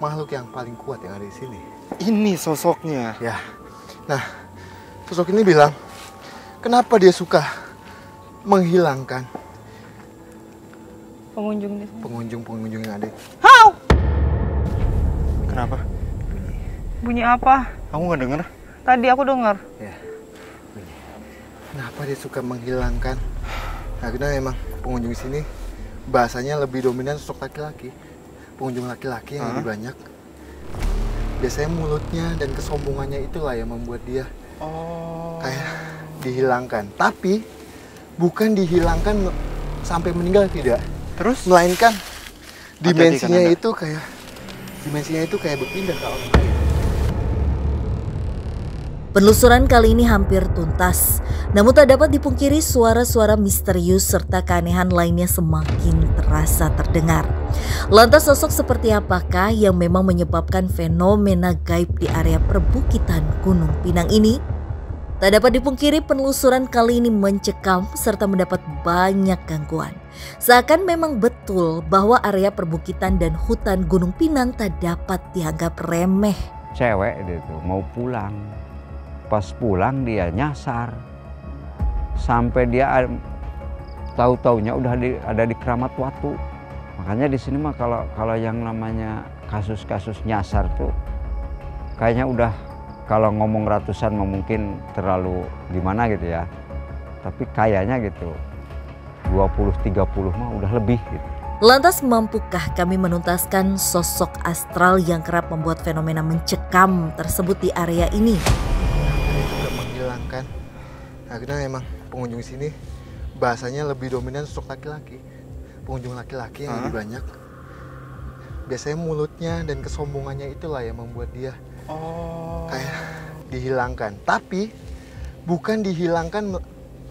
makhluk yang paling kuat yang ada di sini. Ini sosoknya. Ya. Nah, sosok ini bilang, kenapa dia suka menghilangkan pengunjung yang ada. How? Kenapa? Bunyi apa? Kamu nggak denger? Tadi aku dengar. Ya. Kenapa dia suka menghilangkan? Nah, karena emang pengunjung sini bahasanya lebih dominan sosok laki-laki. Pengunjung laki-laki yang lebih banyak. Biasanya mulutnya dan kesombongannya itulah yang membuat dia kayak dihilangkan. Tapi bukan dihilangkan sampai meninggal, tidak. Terus? Melainkan dimensinya Kan itu kayak berpindah ke orang lain. Penelusuran kali ini hampir tuntas, namun tak dapat dipungkiri suara-suara misterius serta keanehan lainnya semakin terasa terdengar. Lantas sosok seperti apakah yang memang menyebabkan fenomena gaib di area perbukitan Gunung Pinang ini? Tak dapat dipungkiri penelusuran kali ini mencekam serta mendapat banyak gangguan. Seakan memang betul bahwa area perbukitan dan hutan Gunung Pinang tak dapat dianggap remeh. Cewek itu mau pulang. Pas pulang dia nyasar, sampai dia tahu-taunya udah ada di Keramat Watu. Makanya di sini mah kalau yang namanya kasus-kasus nyasar tuh kayaknya udah, kalau ngomong ratusan mungkin terlalu gimana gitu ya. Tapi kayaknya gitu 20-30 mah udah lebih gitu. Lantas mampukah kami menuntaskan sosok astral yang kerap membuat fenomena mencekam tersebut di area ini? Menghilangkan. Nah, karena emang pengunjung sini bahasanya lebih dominan sosok laki-laki. Pengunjung laki-laki yang lebih banyak. Biasanya mulutnya dan kesombongannya itulah yang membuat dia kayak dihilangkan. Tapi bukan dihilangkan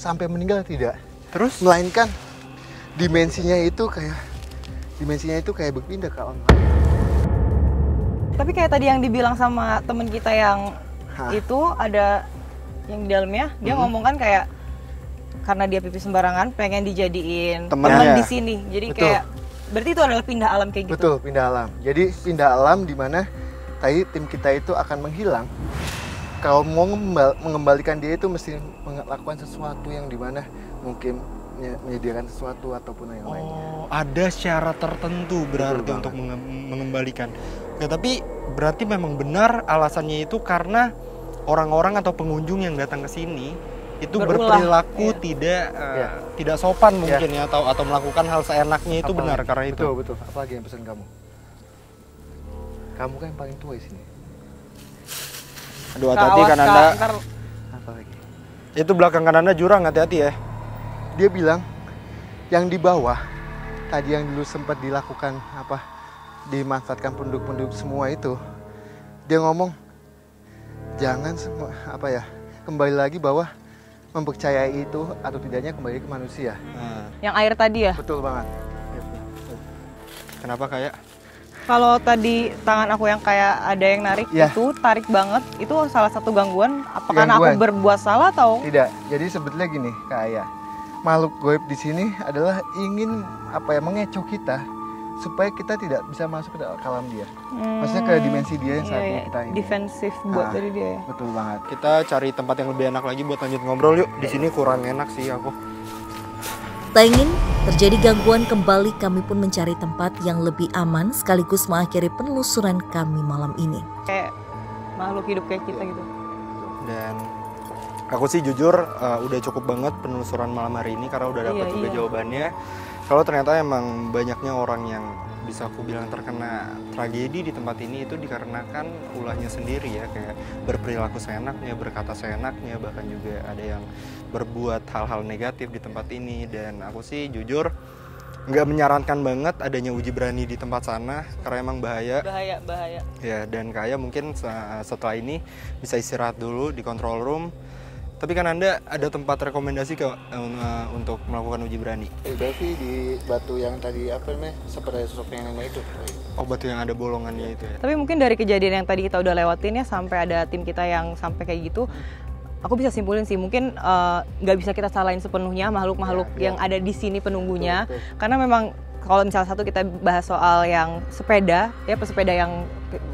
sampai meninggal, tidak. Terus? Melainkan dimensinya itu kayak berpindah ke orang lain. Tapi kayak tadi yang dibilang sama temen kita yang itu ada yang di dalamnya, dia ngomong kan kayak karena dia pipis sembarangan pengen dijadiin teman di sini. Jadi kayak berarti itu adalah pindah alam kayak gitu. Betul, pindah alam. Jadi pindah alam di mana tadi tim kita itu akan menghilang. Kalau mau mengembalikan dia itu mesti melakukan sesuatu yang dimana mungkin menyediakan sesuatu ataupun yang lainnya. Ada syarat tertentu berarti untuk mengembalikan. Ya, tapi berarti memang benar alasannya itu karena orang-orang atau pengunjung yang datang ke sini itu berperilaku tidak sopan mungkin ya, atau melakukan hal seenaknya itu benar karena itu. Betul. Apalagi yang pesan kamu? Kamu kan yang paling tua di sini. Aduh, hati-hati kan Anda. Apa lagi? Itu belakang kan Anda jurang, hati-hati ya. Dia bilang yang di bawah tadi yang dulu sempat dilakukan dimanfaatkan penduduk-penduduk semua itu. Dia ngomong jangan kembali lagi bahwa mempercayai itu atau tidaknya kembali ke manusia. Yang air tadi ya? Betul banget. Kenapa kayak? Kalau tadi tangan aku yang kayak ada yang narik itu tarik banget, itu salah satu gangguan. Apakah aku berbuat salah atau? Tidak. Jadi sebetulnya gini, kayak makhluk gaib di sini adalah ingin mengecoh kita supaya kita tidak bisa masuk ke dalam alam dia. Maksudnya ke dimensi dia yang saat ini kita ini. Defensif buat dari dia ya. Betul banget. Kita cari tempat yang lebih enak lagi buat lanjut ngobrol yuk. Di sini kurang enak sih aku. Tak ingin terjadi gangguan kembali, kami pun mencari tempat yang lebih aman sekaligus mengakhiri penelusuran kami malam ini. Kayak makhluk hidup kayak kita gitu. Dan aku sih jujur udah cukup banget penelusuran malam hari ini karena udah dapat juga jawabannya. Kalau ternyata emang banyaknya orang yang bisa aku bilang terkena tragedi di tempat ini itu dikarenakan ulahnya sendiri ya, kayak berperilaku seenaknya, berkata seenaknya, bahkan juga ada yang berbuat hal-hal negatif di tempat ini. Dan aku sih jujur nggak menyarankan banget adanya uji berani di tempat sana karena emang bahaya. Bahaya. Ya, dan kayak mungkin setelah ini bisa istirahat dulu di control room. Tapi kan Anda ada tempat rekomendasi untuk melakukan uji berani? Berarti di batu yang tadi seperti sosok yang nenek itu. Oh, batu yang ada bolongannya itu ya? Tapi mungkin dari kejadian yang tadi kita udah lewatin ya, sampai ada tim kita yang sampai kayak gitu, aku bisa simpulin sih mungkin nggak bisa kita salahin sepenuhnya makhluk-makhluk yang ada di sini penunggunya. Betul. Karena memang kalau misalnya satu kita bahas soal yang sepeda, ya pesepeda yang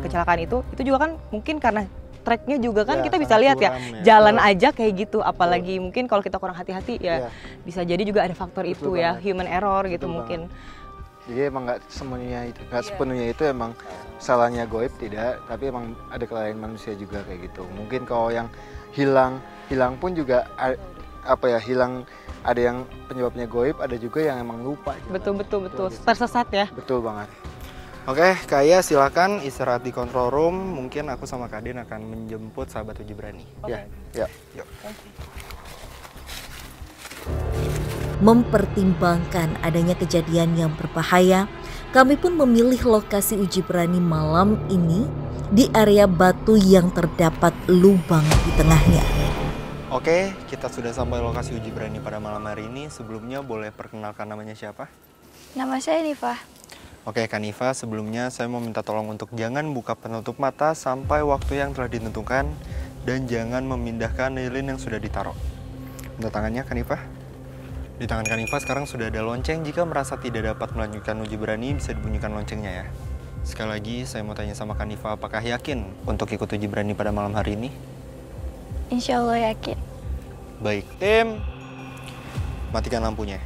kecelakaan itu juga kan mungkin karena treknya juga kan kita bisa lihat ya, jalan aja kayak gitu, apalagi mungkin kalau kita kurang hati-hati ya bisa jadi juga ada faktor itu ya, human error gitu mungkin. Jadi emang nggak sepenuhnya itu emang salahnya goib, tidak, tapi emang ada kelalaian manusia juga kayak gitu. Mungkin kalau yang hilang pun juga hilang, ada yang penyebabnya goib, ada juga yang emang lupa. Betul, tersesat ya. Betul banget. Oke, Kaya silakan istirahat di control room. Mungkin aku sama Kak Den akan menjemput sahabat Uji Berani. Ya. Yuk. Mempertimbangkan adanya kejadian yang berbahaya, kami pun memilih lokasi uji berani malam ini di area batu yang terdapat lubang di tengahnya. Oke, kita sudah sampai lokasi uji berani pada malam hari ini. Sebelumnya boleh perkenalkan namanya siapa? Nama saya Nifa. Oke, Kak Nifa, sebelumnya saya mau minta tolong untuk jangan buka penutup mata sampai waktu yang telah ditentukan dan jangan memindahkan lilin yang sudah ditaruh. Minta tangannya, Kak Nifa. Di tangan Kak Nifa sekarang sudah ada lonceng. Jika merasa tidak dapat melanjutkan uji berani, bisa dibunyikan loncengnya ya. Sekali lagi, saya mau tanya sama Kak Nifa, apakah yakin untuk ikut uji berani pada malam hari ini? Insya Allah yakin. Baik, tim. Matikan lampunya.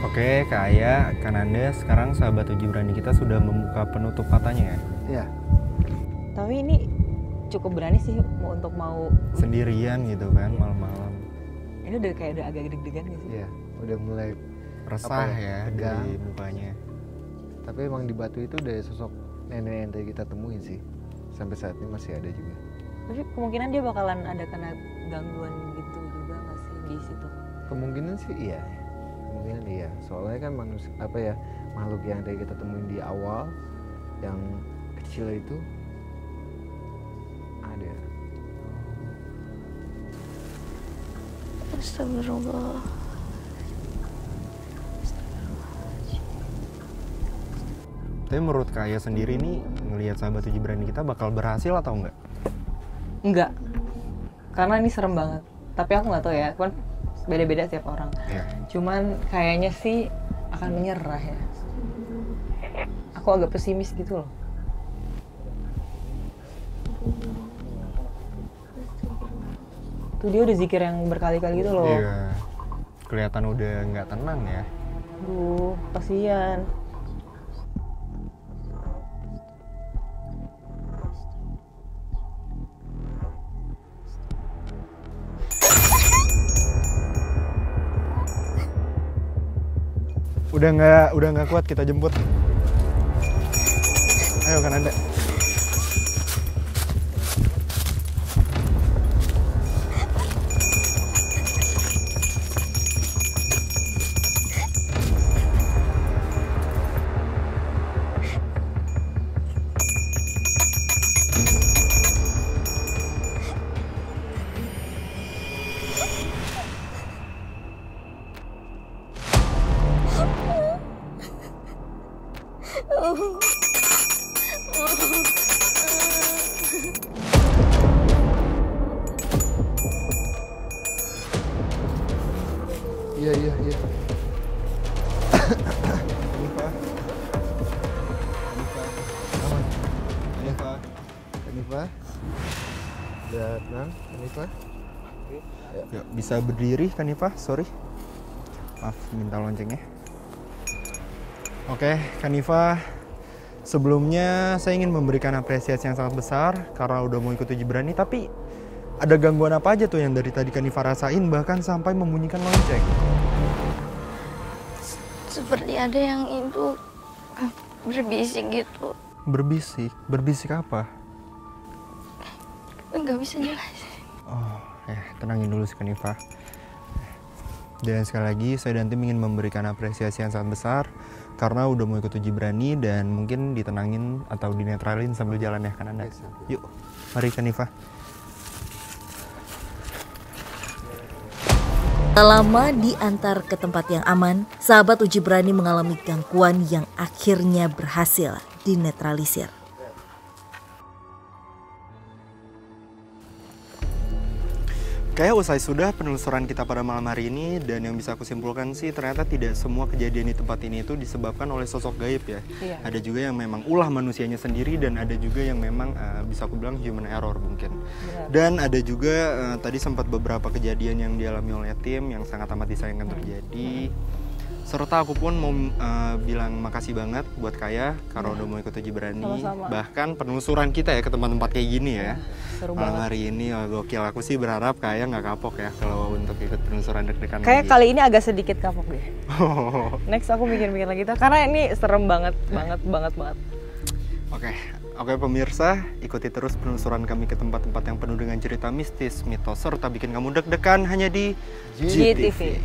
Oke, Kak Aya, Kak Nanda, sekarang sahabat uji berani kita sudah membuka penutup matanya ya? Iya. Tapi ini cukup berani sih untuk mau sendirian gitu kan, malam-malam. Ini udah kayak udah agak deg-degan gitu sih. Iya, udah mulai resah ya tegang di mukanya. Tapi emang di batu itu udah sosok nenek yang tadi kita temuin sih. Sampai saat ini masih ada juga. Tapi kemungkinan dia bakalan ada kena gangguan gitu juga nggak sih di situ? Kemungkinan sih iya. Kemungkinan iya. Soalnya kan manusia makhluk yang tadi kita temuin di awal yang kecil itu ada. Astagfirullah. Tapi menurut Kaya sendiri nih, ngelihat sahabat uji berani kita bakal berhasil atau enggak? Enggak. Karena ini serem banget. Tapi aku nggak tahu ya, kan beda-beda tiap orang. Cuman kayaknya sih akan menyerah ya. Aku agak pesimis gitu loh. Tuh dia udah zikir yang berkali-kali gitu loh. Iya. Kelihatan udah nggak tenang ya. Aduh, kasihan. Udah nggak kuat, kita jemput. Ayo kan Anda. Iya. Kanifa. Udah tenang, Kanifa? Yuk, bisa berdiri Kanifa, sorry. Maaf, minta loncengnya. Oke, Kanifa. Sebelumnya saya ingin memberikan apresiasi yang sangat besar karena udah mau ikut uji berani, tapi ada gangguan apa aja tuh yang dari tadi Kanifa rasain bahkan sampai membunyikan lonceng? Seperti ada yang itu berbisik gitu. Berbisik? Berbisik apa? Nggak bisa jelasin. Oh, ya tenangin dulu si Kanifa. Dan sekali lagi saya dan tim ingin memberikan apresiasi yang sangat besar karena udah mau ikut uji berani dan mungkin ditenangin atau dinetralin sambil jalan ya kan Anda. Yuk, mari Kanifa. Tak lama diantar ke tempat yang aman, sahabat uji berani mengalami gangguan yang akhirnya berhasil dinetralisir. Kayak usai sudah penelusuran kita pada malam hari ini, dan yang bisa aku simpulkan sih ternyata tidak semua kejadian di tempat ini itu disebabkan oleh sosok gaib ya. Iya. Ada juga yang memang ulah manusianya sendiri, dan ada juga yang memang bisa aku bilang human error mungkin. Benar. Dan ada juga tadi sempat beberapa kejadian yang dialami oleh tim yang sangat amat disayangkan terjadi. Serta aku pun mau bilang makasih banget buat Kaya karena udah mau ikut uji berani. Sama-sama. Bahkan penelusuran kita ya ke tempat-tempat kayak gini ya. Seru Malam banget. hari ini gokil. Aku sih berharap Kaya nggak kapok ya kalau untuk ikut penelusuran deg-degan Kayak lagi. kali ini agak sedikit kapok deh. Next aku mikir-mikir lagi karena ini serem banget. Oke pemirsa, ikuti terus penelusuran kami ke tempat-tempat yang penuh dengan cerita mistis, mitos, serta bikin kamu deg-degan hanya di GTV.